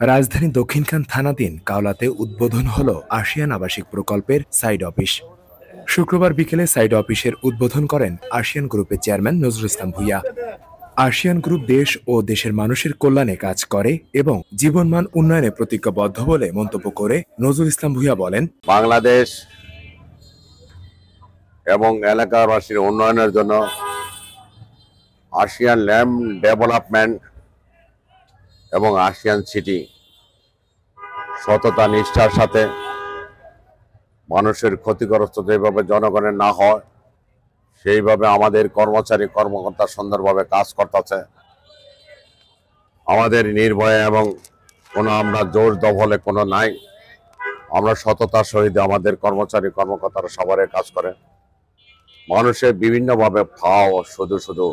রাজধানী দক্ষিণখান থানাধীন কাওলাতে উদ্বোধন হলো আসিয়ান আবাসিক প্রকল্পের সাইড অফিস। শুক্রবার বিকেলে সাইড অফিসের উদ্বোধন করেন আসিয়ান গ্রুপের chairman Nazrul Islam Bhuiyan. ASEAN group দেশ ও দেশের মানুষের কল্যাণে কাজ করে এবং জীবনমান উন্নয়নে প্রতিজ্ঞাবদ্ধ বলে মন্তব্য করে নজরুল ইসলাম ভূঁইয়া বলেন, বাংলাদেশ এবং এলাকাবাসীর উন্নয়নের জন্য আসিয়ান ল্যান্ড ডেভেলপমেন্ট এবং আসিয়ান সিটি সততা নিষ্ঠার সাথে মানুষের ক্ষতিগ্রস্ত যেভাবে জনগণের না হয় সেইভাবে আমাদের কর্মচারী কর্মকর্তা সুন্দরভাবে কাজ করতেছে। আমাদের নির্ভয়ে এবং কোনো আমরা জোর দখলে কোনো নাই, আমরা সততার সহিত আমাদের কর্মচারী কর্মকর্তারা সবারই কাজ করে। মানুষের বিভিন্নভাবে ফাও শুধু শুধু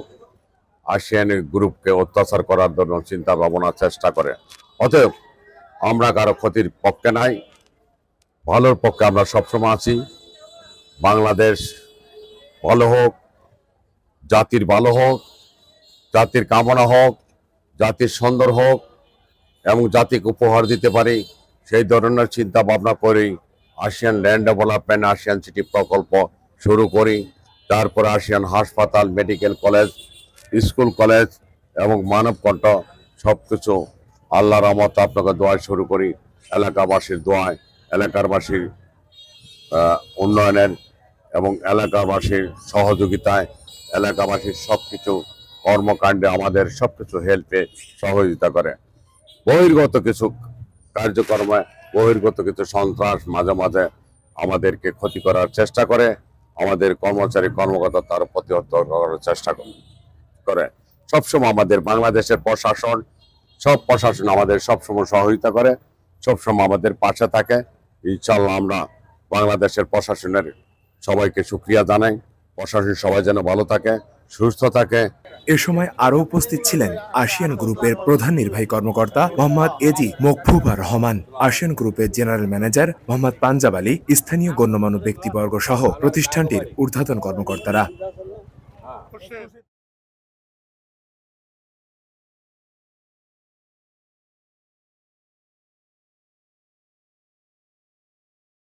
আসিয়ান গ্রুপকে অত্যাচার করার জন্য চিন্তা ভাবনা চেষ্টা করে। অতএব আমরা কারো ক্ষতির পক্ষে নাই, ভালোর পক্ষে আমরা সবসময় আছি। বাংলাদেশ ভালো হোক, জাতির ভালো হোক, জাতির কামনা হোক, জাতির সুন্দর হোক এবং জাতিকে উপহার দিতে পারি, সেই ধরনের চিন্তা ভাবনা করেই ASEAN land development ASEAN city প্রকল্প শুরু করি। তারপর আসিয়ান হাসপাতাল, মেডিকেল কলেজ, স্কুল কলেজ এবং মানবকণ্ঠ সবকিছু আল্লাহর রহমতে আপনাকে দোয়ায় শুরু করি। এলাকাবাসীর দোয়ায়, এলাকাবাসীর উন্নয়নের এবং এলাকাবাসীর সহযোগিতায়, এলাকাবাসীর সবকিছু কর্মকাণ্ডে আমাদের সবকিছু হেল্পে সহযোগিতা করে। বহির্গত কিছু কার্যক্রমে বহির্গত কিছু সন্ত্রাস মাঝে মাঝে আমাদেরকে ক্ষতি করার চেষ্টা করে, আমাদের কর্মচারী কর্মকর্তা তার প্রতিহত করার চেষ্টা করে। সবসময় আমাদের বাংলাদেশের প্রশাসন, সব প্রশাসন আমাদের সবসময় সহযোগিতা করে, সবসময় আমাদের পাশে থাকে। ইনশাল্লাহ আমরা বাংলাদেশের প্রশাসনের সবাইকে শুকরিয়া জানাই। প্রশাসন সবাই যেন ভালো থাকে, সুস্থ থাকে। এ সময় আরও উপস্থিত ছিলেন আসিয়ান গ্রুপের প্রধান নির্বাহী কর্মকর্তা মোহাম্মদ এজি মকফুবার রহমান, আসিয়ান গ্রুপের জেনারেল ম্যানেজার মোহাম্মদ পাঞ্জাব আলী, স্থানীয় গণ্যমান্য ব্যক্তিবর্গ সহ প্রতিষ্ঠানটির ঊর্ধ্বতন কর্মকর্তারা।